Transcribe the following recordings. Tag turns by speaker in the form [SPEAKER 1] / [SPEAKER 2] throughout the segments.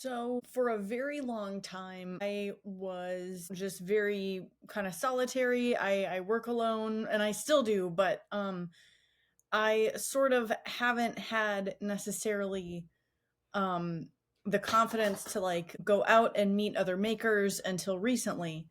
[SPEAKER 1] So, for a very long time, I was just very kind of solitary. I work alone and I still do, but I sort of haven't had necessarily um, the confidence to like go out and meet other makers until recently.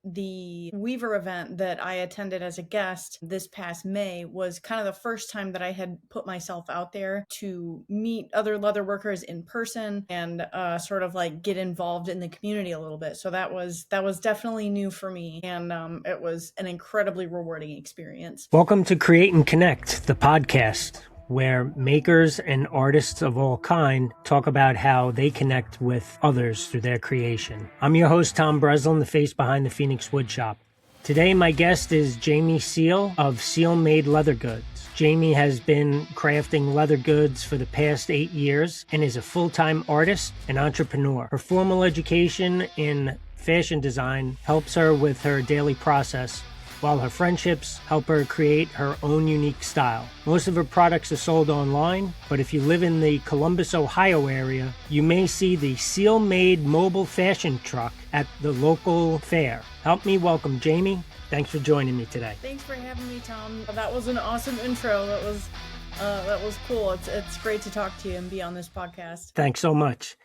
[SPEAKER 1] The Weaver event that I attended as a guest this past May was kind of the first time that I had put myself out there to meet other leather workers in person and sort of like get involved in the community a little bit. So that was definitely new for me, and it was an incredibly rewarding experience.
[SPEAKER 2] Welcome to Create and Connect, the podcast, where makers and artists of all kind talk about how they connect with others through their creation. I'm your host, Tom Breslin, the face behind the Phoenix Woodshop. Today, my guest is Jamie Seel of Seel Made Leather Goods. Jamie has been crafting leather goods for the past 8 years and is a full-time artist and entrepreneur. Her formal education in fashion design helps her with her daily process, while her friendships help her create her own unique style. Most of her products are sold online, but if you live in the Columbus, Ohio area, you may see the Seel Made mobile fashion truck at the local fair. Help me welcome Jamie. Thanks for joining me today.
[SPEAKER 1] Thanks for having me, Tom. That was an awesome intro. That was cool. It's great to talk to you and be on this podcast.
[SPEAKER 2] Thanks so much.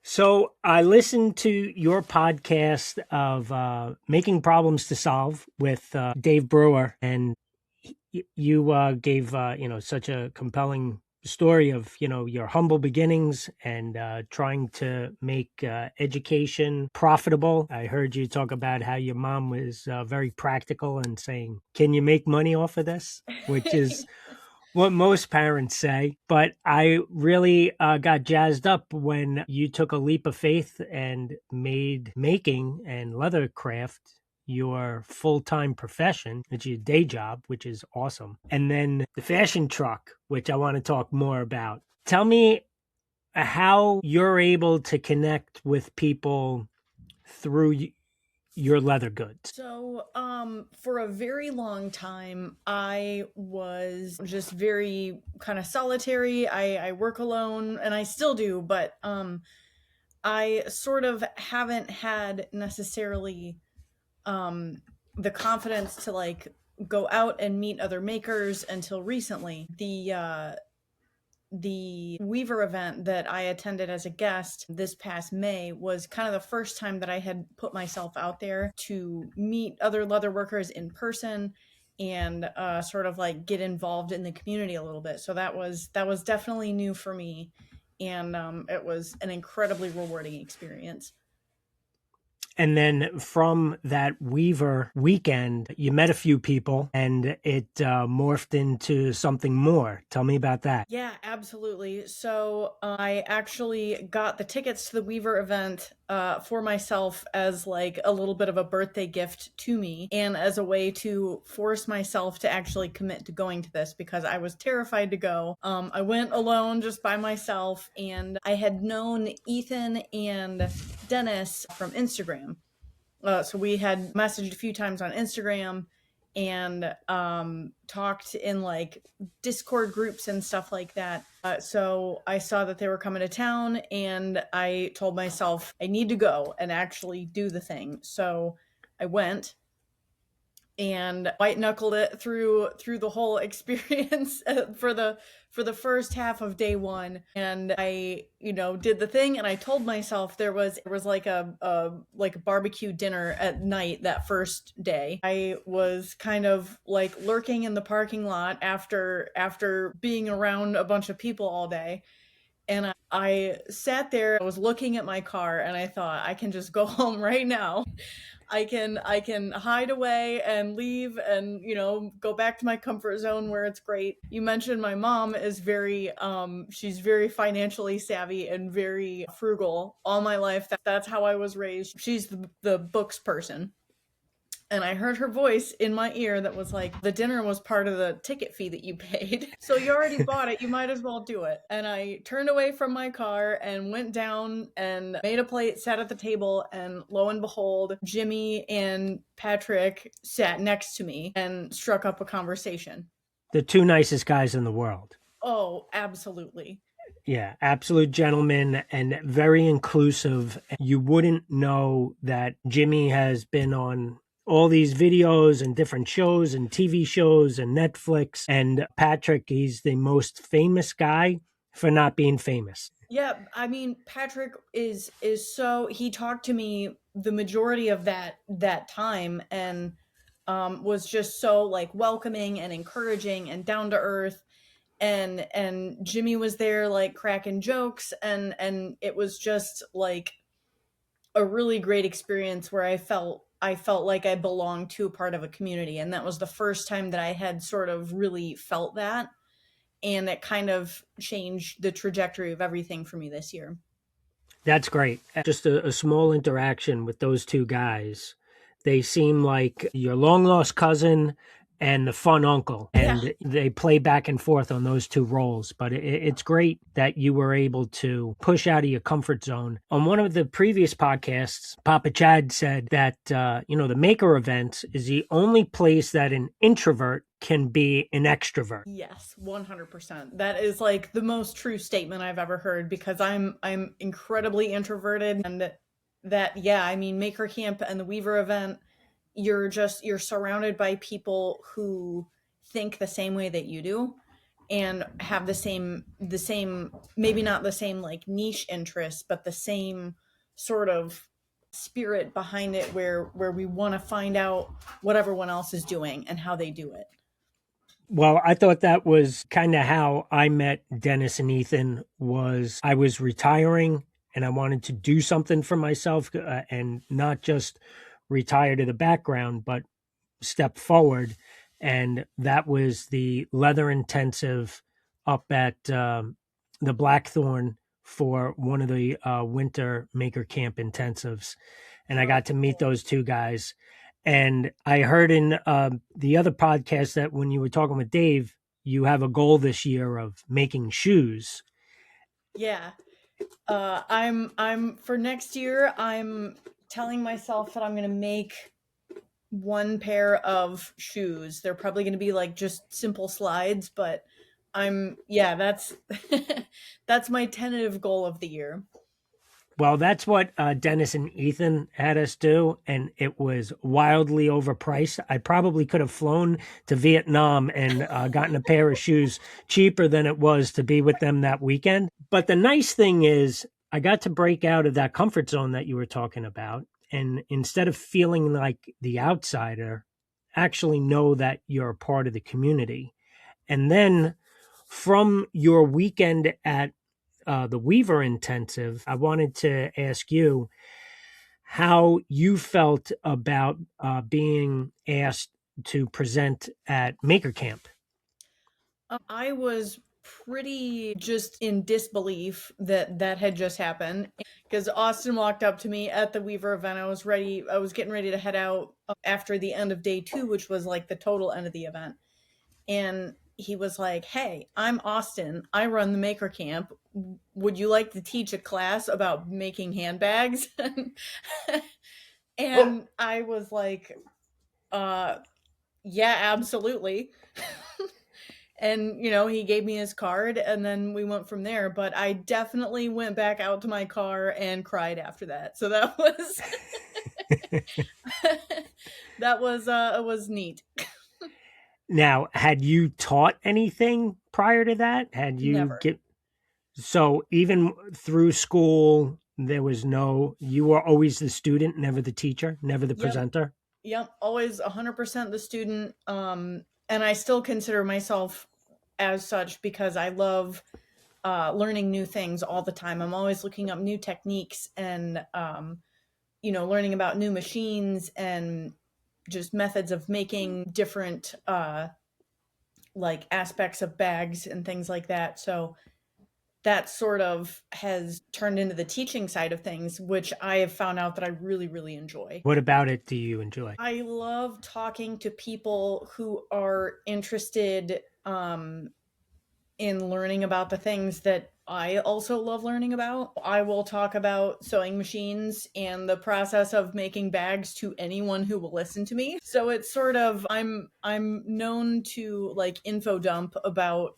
[SPEAKER 2] So I listened to your podcast of Making Problems to Solve with Dave Brewer, and you gave such a compelling story of your humble beginnings and trying to make education profitable. I heard you talk about how your mom was very practical and saying, "Can you make money off of this?" Which is what most parents say, but I really got jazzed up when you took a leap of faith and made making and leathercraft your full-time profession, which is your day job, which is awesome. And then the fashion truck, which I want to talk more about. Tell me how you're able to connect with people through your leather goods.
[SPEAKER 1] So, for a very long time, I was just very kind of solitary. I work alone and I still do, but I sort of haven't had necessarily the confidence to like go out and meet other makers until recently. The Weaver event that I attended as a guest this past May was kind of the first time that I had put myself out there to meet other leather workers in person and sort of like get involved in the community a little bit. So that was definitely new for me, and it was an incredibly rewarding experience.
[SPEAKER 2] And then from that Weaver weekend, you met a few people and it morphed into something more. Tell me about that.
[SPEAKER 1] Yeah, absolutely. So I actually got the tickets to the Weaver event for myself as like a little bit of a birthday gift to me and as a way to force myself to actually commit to going to this because I was terrified to go. I went alone just by myself, and I had known Ethan and Dennis from Instagram. So we had messaged a few times on Instagram and talked in like Discord groups and stuff like that. So I saw that they were coming to town, and I told myself I need to go and actually do the thing. So I went and white knuckled it through the whole experience for the first half of day one. And I did the thing, and I told myself there was like a barbecue dinner at night that first day. I was kind of like lurking in the parking lot after being around a bunch of people all day. And I sat there, I was looking at my car, and I thought, I can just go home right now. I can hide away and leave and go back to my comfort zone where it's great. You mentioned my mom is very she's very financially savvy and very frugal. All my life that's how I was raised. She's the books person. And I heard her voice in my ear that was like, the dinner was part of the ticket fee that you paid. So you already bought it. You might as well do it. And I turned away from my car and went down and made a plate, sat at the table. And lo and behold, Jimmy and Patrick sat next to me and struck up a conversation.
[SPEAKER 2] The two nicest guys in the world.
[SPEAKER 1] Oh, absolutely.
[SPEAKER 2] Yeah, absolute gentleman and very inclusive. You wouldn't know that Jimmy has been on all these videos and different shows and TV shows and Netflix. And Patrick, he's the most famous guy for not being famous.
[SPEAKER 1] Yeah, I mean, Patrick is so he talked to me the majority of that time, and was just so like welcoming and encouraging and down to earth, and Jimmy was there like cracking jokes, and it was just like a really great experience where I felt like I belonged to a part of a community, and that was the first time that I had sort of really felt that, and it kind of changed the trajectory of everything for me this year.
[SPEAKER 2] That's great. Just a small interaction with those two guys. They seem like your long lost cousin and the fun uncle,
[SPEAKER 1] Yeah.
[SPEAKER 2] and they play back and forth on those two roles. But it's great that you were able to push out of your comfort zone. On one of the previous podcasts, Papa Chad said that the Maker event is the only place that an introvert can be an extrovert.
[SPEAKER 1] Yes, 100%. That is like the most true statement I've ever heard, because I'm incredibly introverted, and that yeah, I mean, Maker Camp and the Weaver event, you're surrounded by people who think the same way that you do, and have the same, maybe not the same like niche interests, but the same sort of spirit behind it, where we want to find out what everyone else is doing and how they do it.
[SPEAKER 2] Well, I thought that was kind of how I met Dennis and Ethan. Was I was retiring and I wanted to do something for myself, and not just retire to the background, but step forward. And that was the leather intensive up at the Blackthorn for one of the winter Maker Camp intensives. And I
[SPEAKER 1] Oh,
[SPEAKER 2] got to meet
[SPEAKER 1] cool.
[SPEAKER 2] those two guys. And I heard in the other podcast that when you were talking with Dave, you have a goal this year of making shoes.
[SPEAKER 1] Yeah. I'm for next year, I'm telling myself that I'm going to make one pair of shoes. They're probably going to be like just simple slides, but yeah, that's that's my tentative goal of the year.
[SPEAKER 2] Well, that's what Dennis and Ethan had us do, and it was wildly overpriced. I probably could have flown to Vietnam and gotten a pair of shoes cheaper than it was to be with them that weekend. But the nice thing is, I got to break out of that comfort zone that you were talking about. And instead of feeling like the outsider, actually know that you're a part of the community. And then from your weekend at the Weaver Intensive, I wanted to ask you how you felt about being asked to present at Maker Camp.
[SPEAKER 1] I was pretty just in disbelief that that had just happened, because Austin walked up to me at the Weaver event. I was getting ready to head out after the end of day 2, which was like the total end of the event. And he was like, "Hey, I'm Austin. I run the Maker Camp. Would you like to teach a class about making handbags?" And I was like, uh yeah, absolutely. And he gave me his card, and then we went from there, but I definitely went back out to my car and cried after that. So that was that was it was neat.
[SPEAKER 2] Now, had you taught anything prior to that? Had you
[SPEAKER 1] Never.
[SPEAKER 2] get so even through school, there was no, you were always the student, never the teacher, never the
[SPEAKER 1] Yep.
[SPEAKER 2] presenter?
[SPEAKER 1] Yep, always 100% the student. And I still consider myself as such, because I love learning new things all the time. I'm always looking up new techniques, and learning about new machines, and just methods of making different like aspects of bags and things like that. So that sort of has turned into the teaching side of things, which I have found out that I really, really enjoy.
[SPEAKER 2] What about it do you enjoy?
[SPEAKER 1] I love talking to people who are interested in learning about the things that I also love learning about. I will talk about sewing machines and the process of making bags to anyone who will listen to me. So it's sort of, I'm known to like info dump about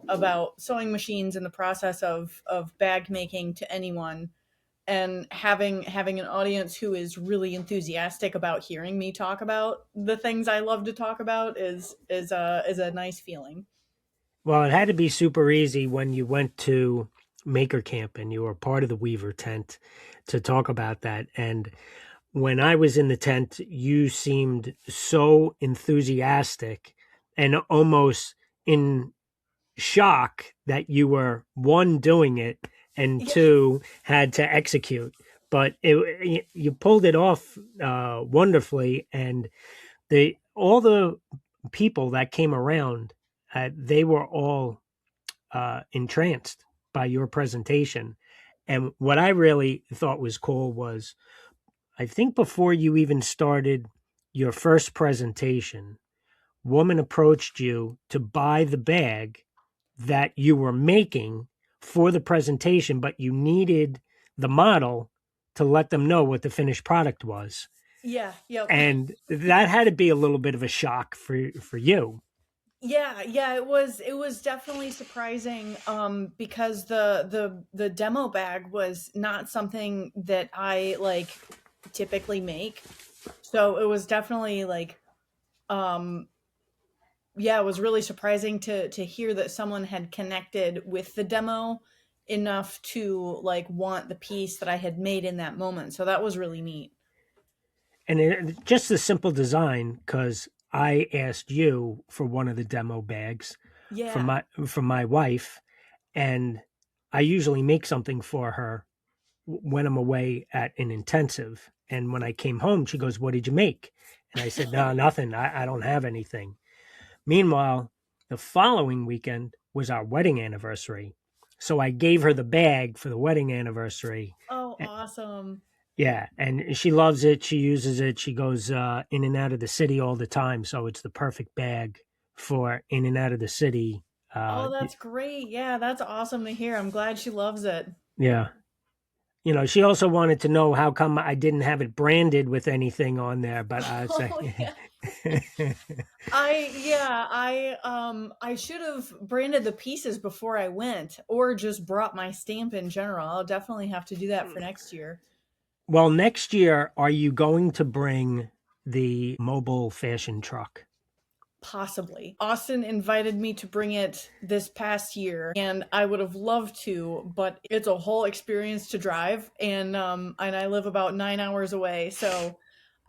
[SPEAKER 1] about sewing machines and the process of bag making to anyone, and having an audience who is really enthusiastic about hearing me talk about the things I love to talk about is a nice feeling.
[SPEAKER 2] Well, it had to be super easy when you went to Maker Camp and you were part of the Weaver tent to talk about that. And when I was in the tent, you seemed so enthusiastic and almost in shock that you were one doing it and
[SPEAKER 1] Yeah,
[SPEAKER 2] two had to execute. But you pulled it off wonderfully, and the all the people that came around, they were all entranced by your presentation. And what I really thought was cool was, I think before you even started your first presentation, woman approached you to buy the bag that you were making for the presentation, but you needed the model to let them know what the finished product was.
[SPEAKER 1] yeah, yep.
[SPEAKER 2] And that had to be a little bit of a shock for you.
[SPEAKER 1] Yeah, yeah, it was definitely surprising because the demo bag was not something that I like typically make. So it was definitely like um yeah, it was really surprising to hear that someone had connected with the demo enough to like want the piece that I had made in that moment. So that was really neat.
[SPEAKER 2] And just a simple design, because I asked you for one of the demo bags
[SPEAKER 1] Yeah.
[SPEAKER 2] from my wife, and I usually make something for her when I'm away at an intensive. And when I came home, she goes, "What did you make?" And I said, "No, nothing. I don't have anything." Meanwhile, the following weekend was our wedding anniversary. So I gave her the bag for the wedding anniversary.
[SPEAKER 1] Oh, awesome.
[SPEAKER 2] Yeah, and she loves it. She uses it. She goes in and out of the city all the time. So it's the perfect bag for in and out of the city.
[SPEAKER 1] Oh, that's great. Yeah, that's awesome to hear. I'm glad she loves it.
[SPEAKER 2] Yeah. She also wanted to know how come I didn't have it branded with anything on there, but I'd say,
[SPEAKER 1] Oh, yeah. I should have branded the pieces before I went or just brought my stamp in general. I'll definitely have to do that for next year.
[SPEAKER 2] well, next year, are you going to bring the mobile fashion truck?
[SPEAKER 1] Possibly. Austin invited me to bring it this past year and I would have loved to, but it's a whole experience to drive and I live about 9 hours away. So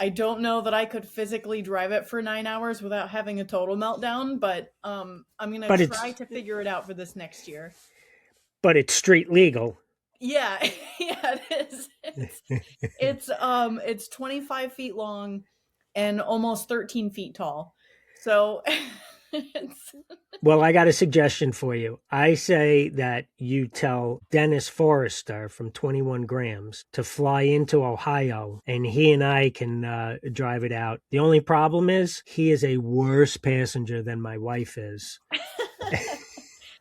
[SPEAKER 1] I don't know that I could physically drive it for 9 hours without having a total meltdown, but I'm going to
[SPEAKER 2] But
[SPEAKER 1] try
[SPEAKER 2] it's
[SPEAKER 1] to figure it out for this next year.
[SPEAKER 2] but it's street legal.
[SPEAKER 1] Yeah. Yeah, it is. It's 25 feet long and almost 13 feet tall. So it's
[SPEAKER 2] Well, I got a suggestion for you. I say that you tell Dennis Forrester from 21 Grams to fly into Ohio and he and I can drive it out. The only problem is he is a worse passenger than my wife is.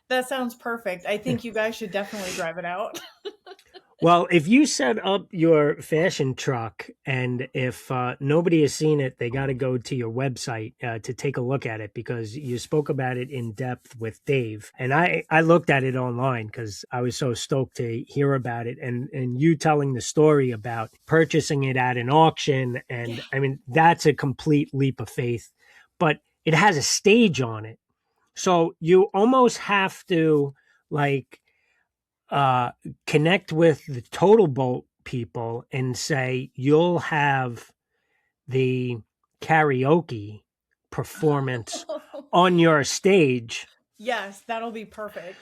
[SPEAKER 1] that sounds perfect. I think you guys should definitely drive it out.
[SPEAKER 2] Well, if you set up your fashion truck and if nobody has seen it, they got to go to your website to take a look at it because you spoke about it in depth with Dave. And I looked at it online because I was so stoked to hear about it and you telling the story about purchasing it at an auction. And
[SPEAKER 1] Yeah.
[SPEAKER 2] I mean, that's a complete leap of faith, but it has a stage on it. So you almost have to like uh, connect with the total boat people and say you'll have the karaoke performance on your stage
[SPEAKER 1] Yes, that'll be perfect.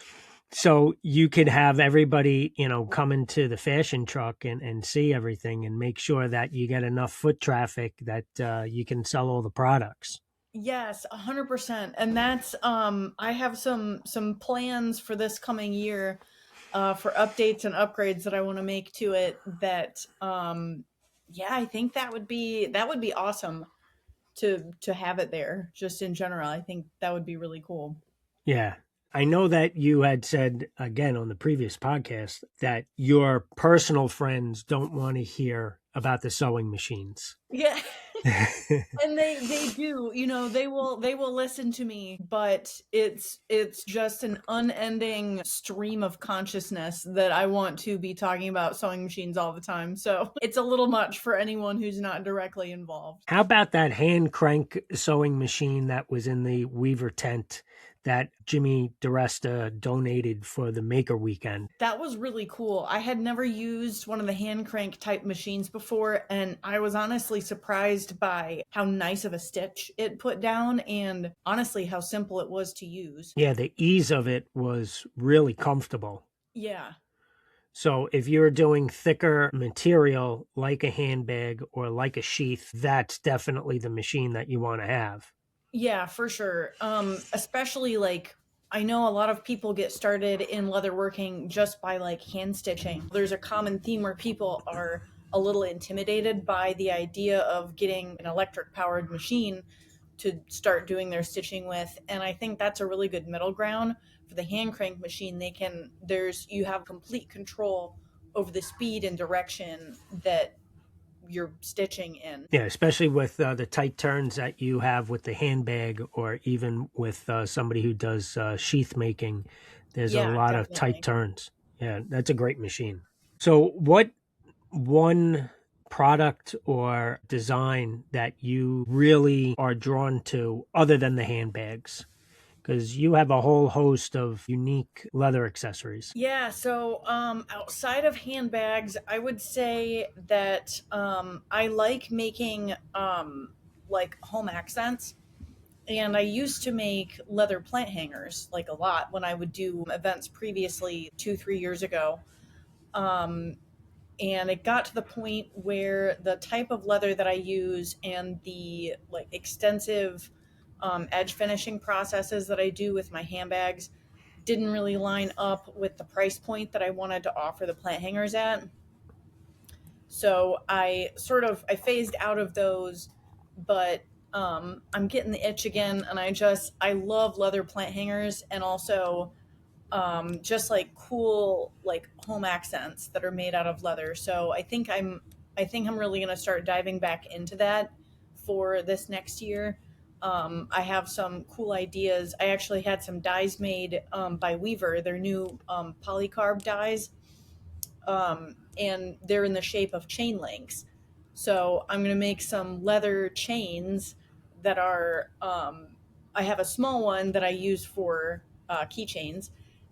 [SPEAKER 2] so you could have everybody come into the fashion truck and see everything and make sure that you get enough foot traffic that you can sell all the products.
[SPEAKER 1] Yes, 100%. And that's I have some plans for this coming year for updates and upgrades that I want to make to it that yeah, I think that would be awesome to have it there just in general. I think that would be really cool.
[SPEAKER 2] Yeah. I know that you had said again on the previous podcast that your personal friends don't want to hear about the sewing machines.
[SPEAKER 1] Yeah. And they do, they will listen to me, but it's just an unending stream of consciousness that I want to be talking about sewing machines all the time. So it's a little much for anyone who's not directly involved.
[SPEAKER 2] How about that hand crank sewing machine that was in the Weaver tent that Jimmy DeResta donated for the Maker Weekend?
[SPEAKER 1] That was really cool. I had never used one of the hand crank type machines before, and I was honestly surprised by how nice of a stitch it put down and honestly how simple it was to use.
[SPEAKER 2] Yeah, the ease of it was really comfortable.
[SPEAKER 1] Yeah.
[SPEAKER 2] So if you're doing thicker material like a handbag or like a sheath, that's definitely the machine that you want to have.
[SPEAKER 1] Yeah, for sure. Especially like I know a lot of people get started in leatherworking just by like hand stitching. There's a common theme where people are a little intimidated by the idea of getting an electric powered machine to start doing their stitching with, and I think that's a really good middle ground. For the hand crank machine, you have complete control over the speed and direction that you're stitching in.
[SPEAKER 2] Yeah, especially with the tight turns that you have with the handbag, or even with somebody who does sheath making. There's a
[SPEAKER 1] Yeah,
[SPEAKER 2] lot of tight
[SPEAKER 1] definitely.
[SPEAKER 2] turns. Yeah, that's a great machine. So, what one product or design that you really are drawn to other than the handbags? Because you have a whole host of unique leather accessories.
[SPEAKER 1] Yeah, so outside of handbags, I would say that I like making like home accents. And I used to make leather plant hangers like a lot when I would do events previously 2, 3 years ago. Um, and it got to the point where the type of leather that I use and the like extensive edge finishing processes that I do with my handbags didn't really line up with the price point that I wanted to offer the plant hangers at. So I phased out of those, but I'm getting the itch again, and I love leather plant hangers, and also just like cool like home accents that are made out of leather. So I think I'm really gonna start diving back into that for this next year. I have some cool ideas. I actually had some dies made by Weaver, their new polycarb dies, and they're in the shape of chain links. So I'm going to make some leather chains that are. I have a small one that I use for keychains,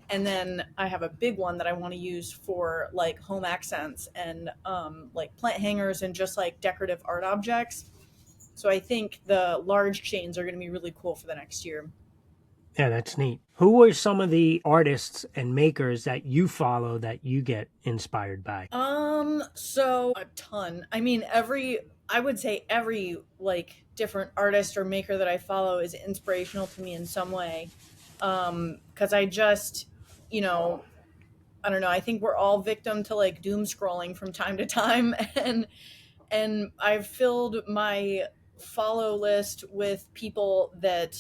[SPEAKER 1] and then I have a big one that I want to use for like home accents and like plant hangers and just like decorative art objects. So I think the large chains are going to be really cool for the next year.
[SPEAKER 2] Yeah, that's neat. Who are some of the artists and makers that you follow that you get inspired by?
[SPEAKER 1] So a ton. I mean, I would say every like different artist or maker that I follow is inspirational to me in some way. Cause I just, you know, I don't know, I think we're all victim to like doom scrolling from time to time. And I've filled my follow list with people that,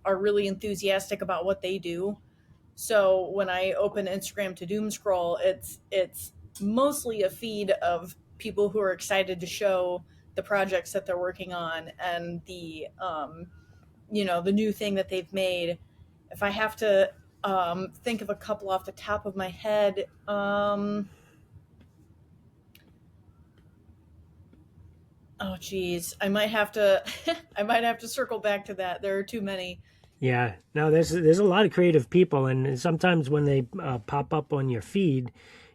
[SPEAKER 1] are really enthusiastic about what they do. So when I open Instagram to doom scroll, it's mostly a feed of people who are excited to show the projects that they're working on and the new thing that they've made. If I have to think of a couple off the top of my head, oh geez, I might have to I might have to circle back to that. There are too many.
[SPEAKER 2] Yeah, no, there's a lot of creative people, and sometimes when they pop up on your feed,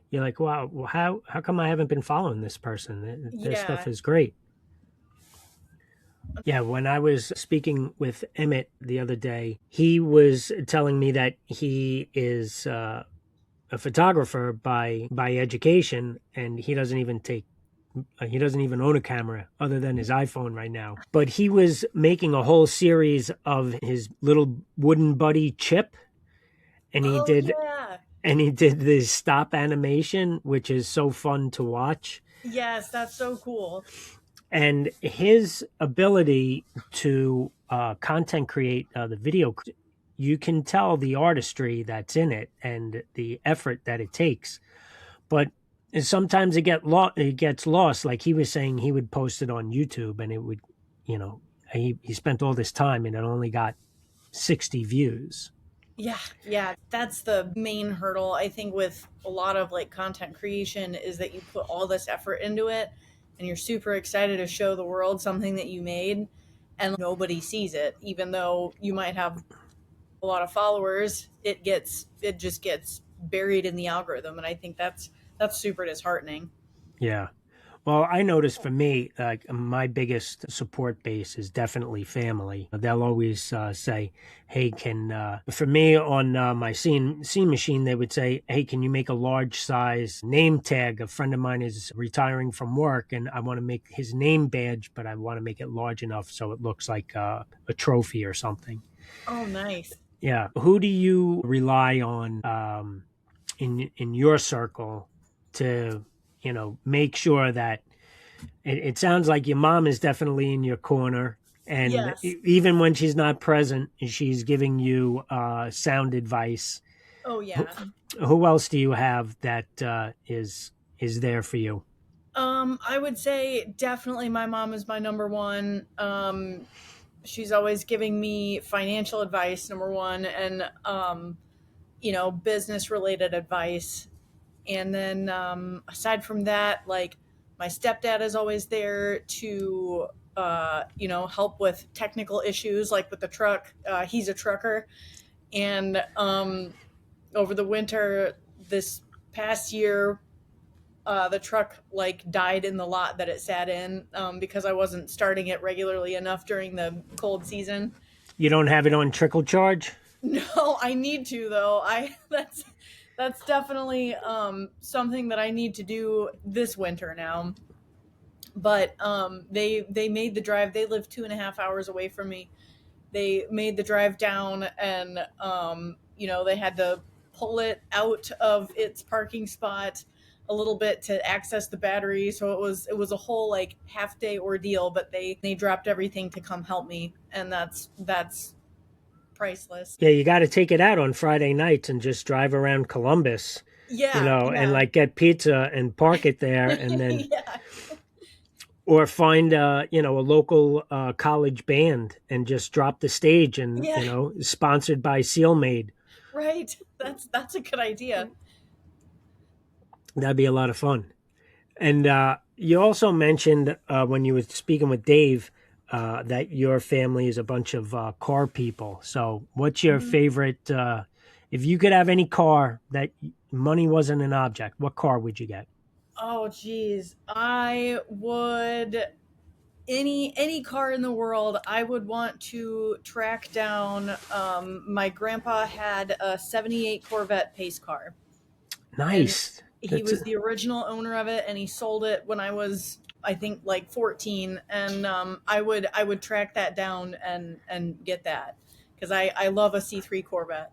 [SPEAKER 2] you're like, wow, well, how come I haven't been following this person? Their stuff
[SPEAKER 1] Yeah.
[SPEAKER 2] is great. Yeah, when I was speaking with Emmett the other day, he was telling me that he is a photographer by education, and he doesn't even own a camera other than his iPhone right now. But he was making a whole series of his little wooden buddy Chip, and
[SPEAKER 1] Oh yeah.
[SPEAKER 2] he did this stop animation, which is so fun to watch.
[SPEAKER 1] Yes, that's so cool.
[SPEAKER 2] And his ability to content create the video, you can tell the artistry that's in it and the effort that it takes. But And sometimes it gets lost. Like he was saying, he would post it on YouTube, and it would, you know, he spent all this time, and it only got 60 views.
[SPEAKER 1] Yeah, yeah, that's the main hurdle I think with a lot of like content creation is that you put all this effort into it and you're super excited to show the world something that you made and nobody sees it even though you might have a lot of followers. It just gets buried in the algorithm and I think that's super disheartening.
[SPEAKER 2] Yeah. Well, I noticed for me, like my biggest support base is definitely family. They'll always say, "Hey, can for me on my scene machine, they would say, "Hey, can you make a large size name tag? A friend of mine is retiring from work, and I want to make his name badge, but I want to make it large enough so it looks like a trophy or something."
[SPEAKER 1] Oh, nice.
[SPEAKER 2] Yeah. Who do you rely on in your circle to make sure that it sounds like your mom is definitely in your corner, and
[SPEAKER 1] Yes.
[SPEAKER 2] even when she's not present, she's giving you sound advice.
[SPEAKER 1] Oh,
[SPEAKER 2] Who,
[SPEAKER 1] yeah.
[SPEAKER 2] who else do you have that is there for you?
[SPEAKER 1] I would say definitely my mom is my number one. She's always giving me financial advice, number one, and business related advice. And then aside from that, like my stepdad is always there to help with technical issues, like with the truck. He's a trucker, and over the winter this past year, the truck like died in the lot that it sat in because I wasn't starting it regularly enough during the cold season.
[SPEAKER 2] You don't have it on trickle charge?
[SPEAKER 1] No, I need to though. I that's definitely something that I need to do this winter now. But they made the drive. They live 2.5 hours away from me. They made the drive down, and they had to pull it out of its parking spot a little bit to access the battery. So it was a whole like half day ordeal. But they dropped everything to come help me, and that's priceless.
[SPEAKER 2] Yeah, you got to take it out on Friday nights and just drive around Columbus,
[SPEAKER 1] Yeah,
[SPEAKER 2] and
[SPEAKER 1] yeah.
[SPEAKER 2] like get pizza and park it there, and then
[SPEAKER 1] Yeah,
[SPEAKER 2] or find a local college band and just drop the stage, and
[SPEAKER 1] yeah,
[SPEAKER 2] sponsored by Seel made.
[SPEAKER 1] right. That's a good idea.
[SPEAKER 2] That'd be a lot of fun. And you also mentioned when you were speaking with Dave that your family is a bunch of car people. So what's your
[SPEAKER 1] Mhm.
[SPEAKER 2] favorite if you could have any car that money wasn't an object, what car would you get?
[SPEAKER 1] Oh, geez, I would any car in the world. I would want to track down. My grandpa had a '78 Corvette pace car, and
[SPEAKER 2] Nice.
[SPEAKER 1] he
[SPEAKER 2] That's
[SPEAKER 1] was the original owner of it, and he sold it when I was, I think, like 14. And I would track that down and get that because I love a C3 Corvette.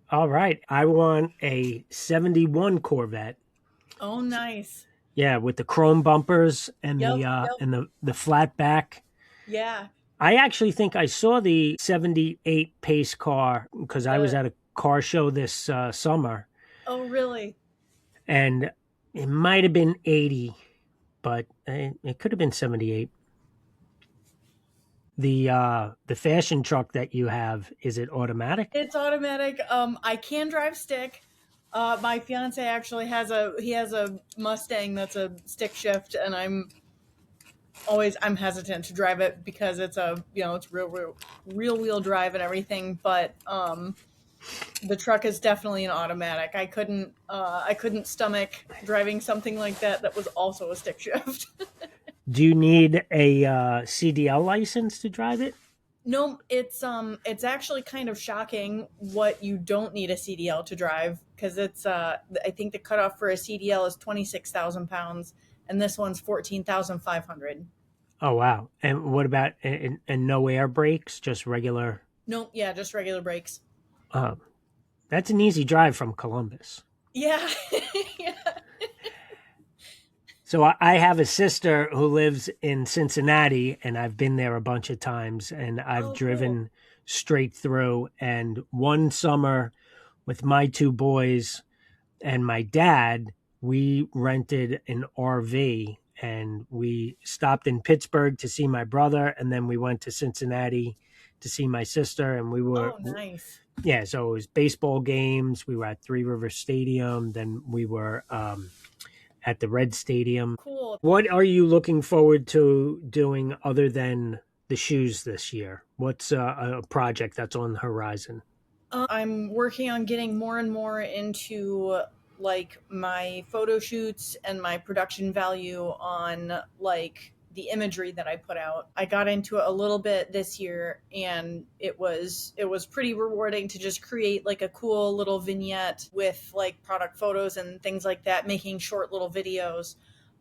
[SPEAKER 2] all right. I want a 71 Corvette.
[SPEAKER 1] Oh, nice.
[SPEAKER 2] Yeah, with the chrome bumpers and
[SPEAKER 1] Yep,
[SPEAKER 2] the
[SPEAKER 1] yep.
[SPEAKER 2] flat back.
[SPEAKER 1] Yeah.
[SPEAKER 2] I actually think I saw the 78 pace car because I was
[SPEAKER 1] The
[SPEAKER 2] at a car show this summer,
[SPEAKER 1] Oh, really?
[SPEAKER 2] and it might have been 80, but it could have been 78. The fashion truck that you have, is it automatic?
[SPEAKER 1] It's automatic. I can drive stick. My fiance actually has a Mustang that's a stick shift, and I'm hesitant to drive it because it's real wheel drive and everything. But the truck is definitely an automatic. I couldn't stomach driving something like that was also a stick shift.
[SPEAKER 2] Do you need a CDL license to drive it?
[SPEAKER 1] No, it's actually kind of shocking what you don't need a CDL to drive because I think the cutoff for a CDL is 26,000 pounds and this one's 14,500.
[SPEAKER 2] Oh wow! And what about and no air brakes, just regular?
[SPEAKER 1] Nope, yeah, just regular brakes.
[SPEAKER 2] Uh, that's an easy drive from Columbus.
[SPEAKER 1] Yeah. Yeah.
[SPEAKER 2] So I have a sister who lives in Cincinnati, and I've been there a bunch of times, and I've
[SPEAKER 1] Oh, cool.
[SPEAKER 2] driven straight through. And one summer with my two boys and my dad, we rented an RV and we stopped in Pittsburgh to see my brother, and then we went to Cincinnati to see my sister. And we were,
[SPEAKER 1] Oh, nice.
[SPEAKER 2] yeah, so it was baseball games. We were at Three River Stadium. Then we were at the Red Stadium.
[SPEAKER 1] Cool.
[SPEAKER 2] What are you looking forward to doing other than the shoes this year? What's a project that's on the horizon?
[SPEAKER 1] I'm working on getting more and more into like my photo shoots and my production value on like the imagery that I put out. I got into it a little bit this year, and it was pretty rewarding to just create like a cool little vignette with like product photos and things like that, making short little videos.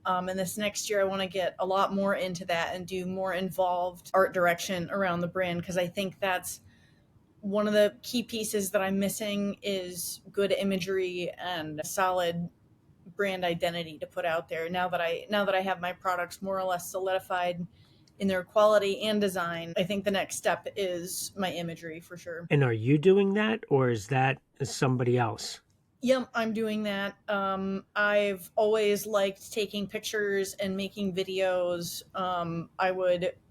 [SPEAKER 1] And this next year, I want to get a lot more into that and do more involved art direction around the brand, because I think that's one of the key pieces that I'm missing is good imagery and solid brand identity to put out there. Now that I have my products more or less solidified in their quality and design, I think the next step is my imagery for sure.
[SPEAKER 2] And are you doing that, or is that somebody else?
[SPEAKER 1] Yep, I'm doing that. I've always liked taking pictures and making videos.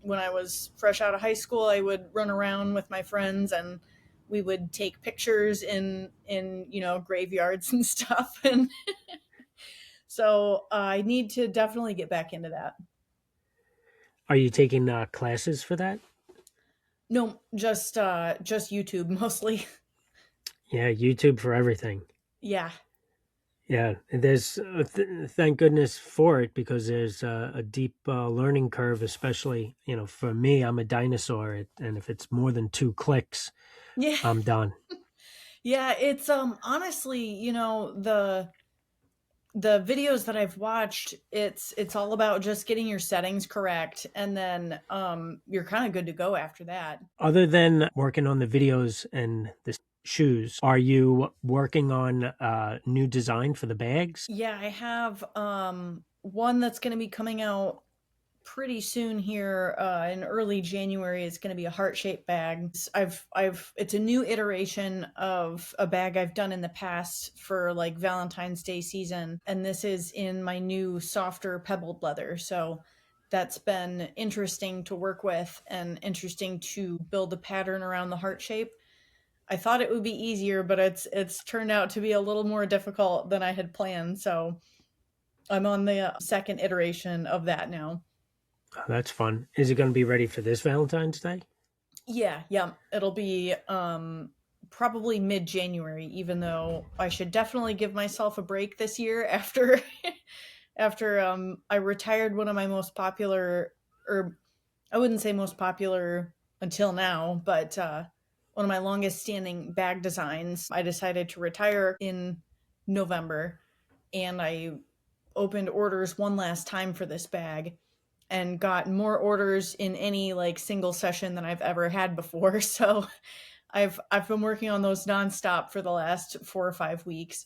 [SPEAKER 1] When I was fresh out of high school, I would run around with my friends, and we would take pictures in graveyards and stuff. And so I need to definitely get back into that.
[SPEAKER 2] Are you taking classes for that?
[SPEAKER 1] No, just YouTube mostly.
[SPEAKER 2] Yeah, YouTube for everything.
[SPEAKER 1] Yeah.
[SPEAKER 2] Yeah, there's thank goodness for it, because there's a deep learning curve, especially for me. I'm a dinosaur, and if it's more than 2 clicks,
[SPEAKER 1] Yeah.
[SPEAKER 2] I'm done.
[SPEAKER 1] Yeah, it's honestly, the videos that I've watched, it's all about just getting your settings correct, and then you're kind of good to go after that.
[SPEAKER 2] Other than working on the videos and the shoes, are you working on new design for the bags?
[SPEAKER 1] Yeah, I have one that's going to be coming out pretty soon here in early January. Is going to be a heart-shaped bag. It's a new iteration of a bag I've done in the past for like Valentine's Day season, and this is in my new softer pebbled leather. So that's been interesting to work with and interesting to build a pattern around the heart shape. I thought it would be easier, but it's turned out to be a little more difficult than I had planned. So I'm on the second iteration of that now.
[SPEAKER 2] Oh, that's fun. Is it going to be ready for this Valentine's Day?
[SPEAKER 1] Yeah, yeah. It'll be probably mid-January, even though I should definitely give myself a break this year after after I retired one of my most popular, or I wouldn't say most popular until now, but one of my longest standing bag designs. I decided to retire in November, and I opened orders one last time for this bag and got more orders in any like single session than I've ever had before. So I've been working on those nonstop for the last 4 or 5 weeks.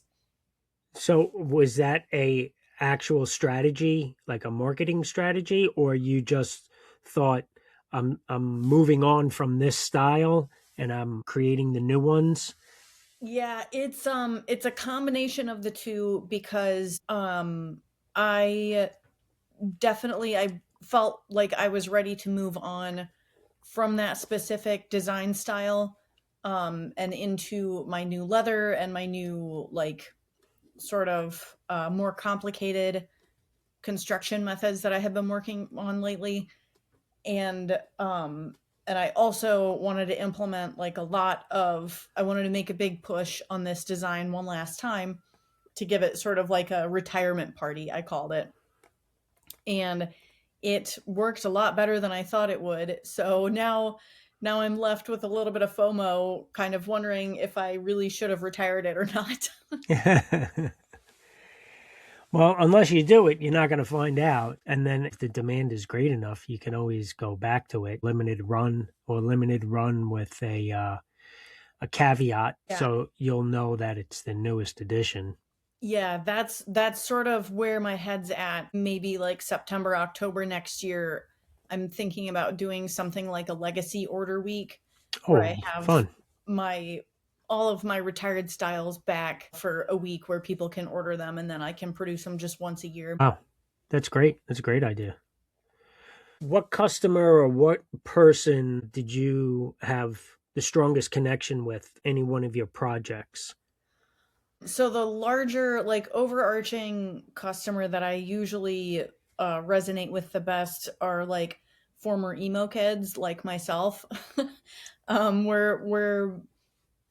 [SPEAKER 2] So was that a actual strategy, like a marketing strategy, or you just thought I'm moving on from this style and I'm creating the new ones?
[SPEAKER 1] Yeah, it's a combination of the two, because I I felt like I was ready to move on from that specific design style and into my new leather and my new like sort of more complicated construction methods that I have been working on lately. And and I also wanted to implement like I wanted to make a big push on this design one last time to give it sort of like a retirement party, I called it. And it worked a lot better than I thought it would. So now I'm left with a little bit of FOMO, kind of wondering if I really should have retired it or not.
[SPEAKER 2] Well, unless you do it, you're not going to find out. And then if the demand is great enough, you can always go back to it. Limited run with a caveat,
[SPEAKER 1] Yeah.
[SPEAKER 2] so you'll know that it's the newest edition.
[SPEAKER 1] Yeah, that's sort of where my head's at. Maybe like September, October next year, I'm thinking about doing something like a legacy order week where I
[SPEAKER 2] Oh,
[SPEAKER 1] have
[SPEAKER 2] fun.
[SPEAKER 1] my all of my retired styles back for a week where people can order them, and then I can produce them just once a year.
[SPEAKER 2] Wow, that's great. That's a great idea. What customer or what person did you have the strongest connection with any one of your projects?
[SPEAKER 1] So the larger, like overarching customer that I usually resonate with the best are like former emo kids like myself. We're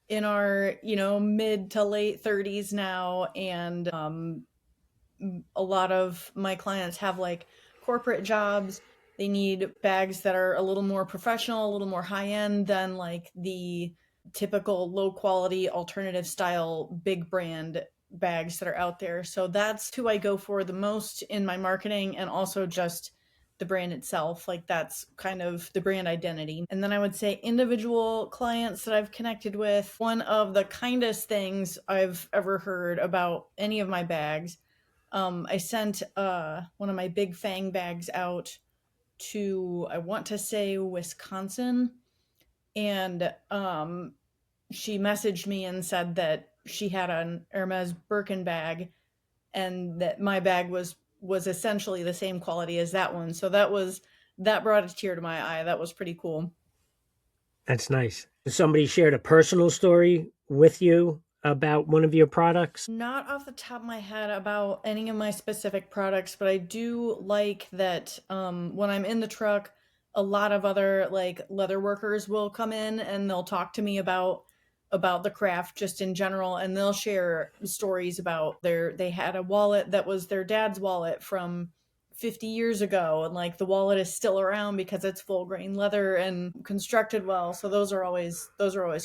[SPEAKER 1] in our mid to late 30s now, and a lot of my clients have like corporate jobs. They need bags that are a little more professional, a little more high end than like the typical low quality alternative style big brand bags that are out there. So that's who I go for the most in my marketing, and also just the brand itself. Like that's kind of the brand identity. And then I would say individual clients that I've connected with. One of the kindest things I've ever heard about any of my bags, I sent one of my big fang bags out to, I want to say, Wisconsin, and she messaged me and said that she had an Hermes Birkin bag, and that my bag was essentially the same quality as that one. So that brought a tear to my eye. That was pretty cool.
[SPEAKER 2] That's nice. Somebody shared a personal story with you about one of your products?
[SPEAKER 1] Not off the top of my head about any of my specific products, but I do like that when I'm in the truck, a lot of other like leather workers will come in and they'll talk to me about the craft just in general, and they'll share stories about they had a wallet that was their dad's wallet from 50 years ago, and like the wallet is still around because it's full grain leather and constructed well. So those are always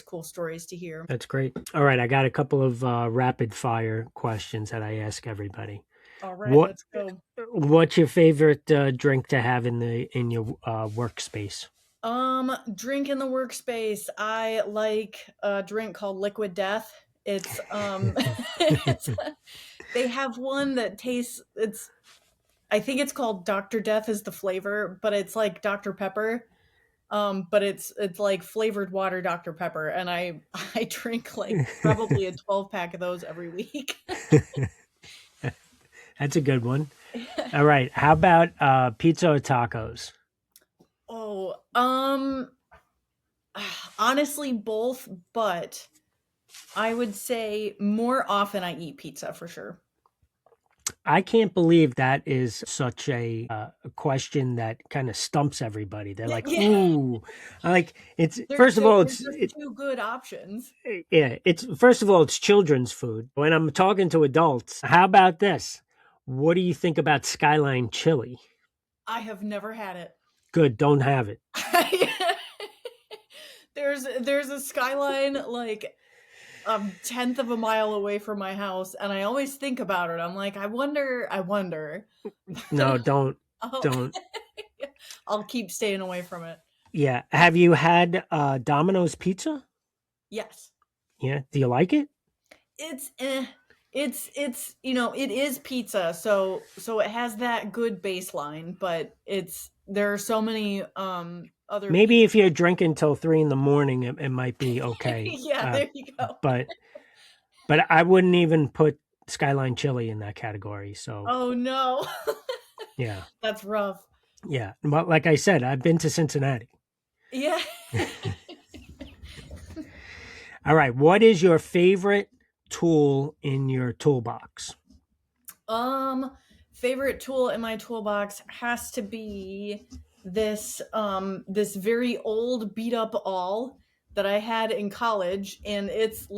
[SPEAKER 1] cool stories to hear.
[SPEAKER 2] That's great. All right, I got a couple of rapid fire questions that I ask everybody.
[SPEAKER 1] All right,
[SPEAKER 2] What
[SPEAKER 1] let's go.
[SPEAKER 2] What's your favorite drink to have in your workspace?
[SPEAKER 1] Drink in the workspace. I like a drink called Liquid Death. It's it's, they have one that tastes, I think it's called Dr. Death is the flavor, but it's like Dr. Pepper. But it's like flavored water Dr. Pepper, and I drink like probably a 12 pack of those every week.
[SPEAKER 2] That's a good one. All right, how about pizza or tacos?
[SPEAKER 1] Oh, honestly both, but I would say more often I eat pizza for sure.
[SPEAKER 2] I can't believe that is such a question that kind of stumps everybody. They're like,
[SPEAKER 1] Yeah.
[SPEAKER 2] "Ooh," like it's
[SPEAKER 1] They're
[SPEAKER 2] first of
[SPEAKER 1] they're
[SPEAKER 2] all,
[SPEAKER 1] they're just two good options.
[SPEAKER 2] yeah, it's first of all, it's children's food. When I'm talking to adults, how about this? What do you think about Skyline chili?
[SPEAKER 1] I have never had it.
[SPEAKER 2] Good, don't have it.
[SPEAKER 1] There's a Skyline like a tenth of a mile away from my house, and I always think about it. I'm like, I wonder.
[SPEAKER 2] No, don't,
[SPEAKER 1] I'll,
[SPEAKER 2] don't.
[SPEAKER 1] I'll keep staying away from it.
[SPEAKER 2] Yeah, have you had Domino's pizza?
[SPEAKER 1] Yes.
[SPEAKER 2] Yeah, do you like it?
[SPEAKER 1] It's it's it is pizza, so it has that good baseline, but there are so many other
[SPEAKER 2] Maybe
[SPEAKER 1] pizza.
[SPEAKER 2] if you're drinking till 3 in the morning, it might be okay.
[SPEAKER 1] Yeah, there you go.
[SPEAKER 2] But I wouldn't even put Skyline chili in that category. So
[SPEAKER 1] Oh no.
[SPEAKER 2] yeah,
[SPEAKER 1] That's rough.
[SPEAKER 2] yeah. But like I said, I've been to Cincinnati.
[SPEAKER 1] Yeah.
[SPEAKER 2] All right, what is your favorite tool in your toolbox?
[SPEAKER 1] Um, Favorite tool in my toolbox has to be this very old beat up awl that I had in college, and it's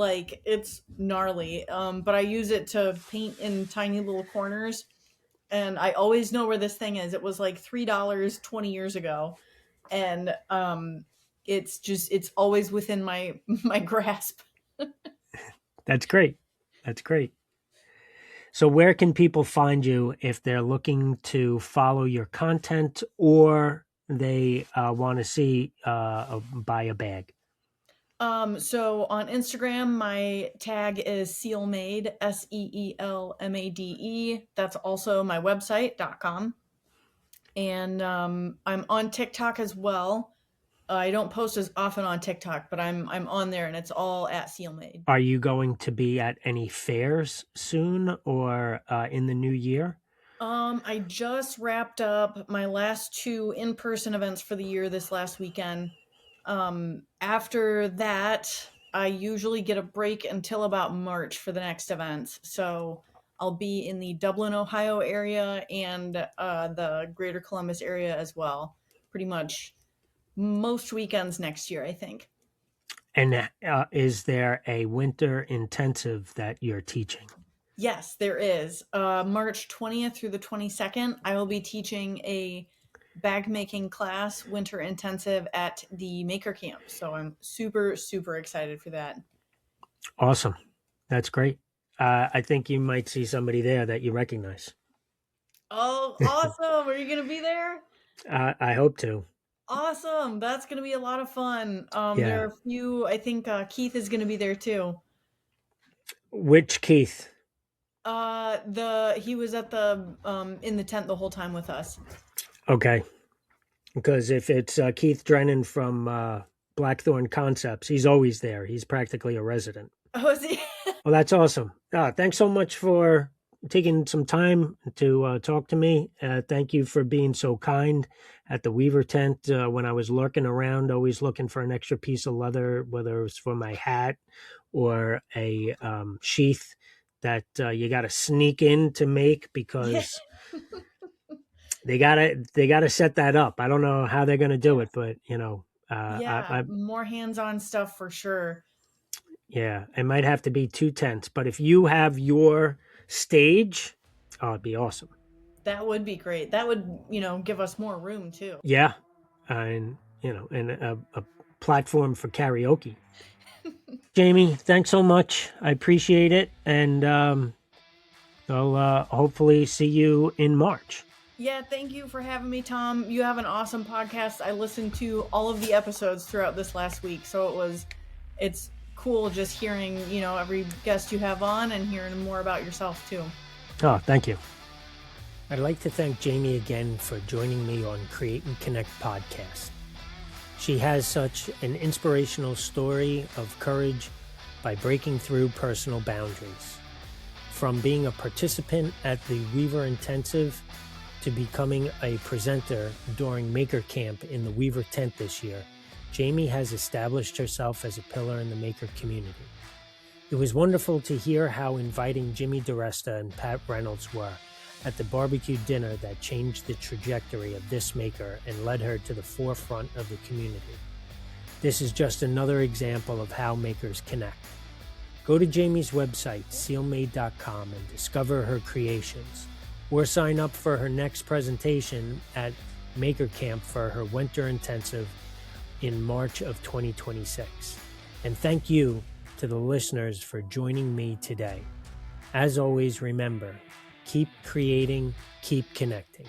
[SPEAKER 1] gnarly. But I use it to paint in tiny little corners, and I always know where this thing is. It was like $3 20 years ago, and it's always within my my grasp.
[SPEAKER 2] That's great. That's great. So, where can people find you if they're looking to follow your content or they want to see buy a bag?
[SPEAKER 1] So on Instagram, my tag is Seelmade, Seelmade. That's also my website.com. And I'm on TikTok as well. I don't post as often on TikTok, but I'm on there, and it's all at Seel Made.
[SPEAKER 2] Are you going to be at any fairs soon or in the new year?
[SPEAKER 1] I just wrapped up my last two in-person events for the year this last weekend. After that, I usually get a break until about March for the next events. So I'll be in the Dublin, Ohio area and the Greater Columbus area as well. Pretty much most weekends next year, I think.
[SPEAKER 2] And is there a winter intensive that you're teaching?
[SPEAKER 1] Yes, there is. March 20th through the 22nd, I will be teaching a bag making class, winter intensive at the Maker Camp. So I'm super, super excited for that.
[SPEAKER 2] Awesome. That's great. I think you might see somebody there that you recognize.
[SPEAKER 1] Oh, awesome. Are you going to be there?
[SPEAKER 2] I hope to.
[SPEAKER 1] Awesome. That's going to be a lot of fun. There are
[SPEAKER 2] Yeah.
[SPEAKER 1] a few, I think Keith is going to be there too.
[SPEAKER 2] Which Keith?
[SPEAKER 1] He was at the in the tent the whole time with us.
[SPEAKER 2] Okay. Because if it's Keith Drennan from Blackthorn Concepts, he's always there. He's practically a resident.
[SPEAKER 1] Oh, is he?
[SPEAKER 2] Well, that's awesome. Thanks so much for taking some time to talk to me. Thank you for being so kind at the Weaver tent when I was lurking around, always looking for an extra piece of leather, whether it was for my hat or a sheath that you got to sneak in to make
[SPEAKER 1] Yeah.
[SPEAKER 2] because they gotta set that up. I don't know how they're gonna do it, but
[SPEAKER 1] Yeah,
[SPEAKER 2] I
[SPEAKER 1] more hands-on stuff for sure.
[SPEAKER 2] yeah, it might have to be two tents. But if you have your stage, oh, it'd be awesome.
[SPEAKER 1] That would be great. That would, give us more room too.
[SPEAKER 2] Yeah, and and a platform for karaoke. Jamie, thanks so much. I appreciate it, and I'll hopefully see you in March.
[SPEAKER 1] Yeah, thank you for having me, Tom. You have an awesome podcast. I listened to all of the episodes throughout this last week, so it's cool just hearing, every guest you have on and hearing more about yourself too.
[SPEAKER 2] Oh, thank you. I'd like to thank Jamie again for joining me on Create and Connect podcast. She has such an inspirational story of courage by breaking through personal boundaries. From being a participant at the Weaver Intensive to becoming a presenter during Maker Camp in the Weaver tent this year, Jamie has established herself as a pillar in the Maker community. It was wonderful to hear how inviting Jimmy DiResta and Pat Reynolds were at the barbecue dinner that changed the trajectory of this maker and led her to the forefront of the community. This is just another example of how makers connect. Go to Jamie's website, seelmade.com, and discover her creations, or sign up for her next presentation at Maker Camp for her winter intensive in March of 2026. And thank you to the listeners for joining me today. As always, remember, keep creating, keep connecting.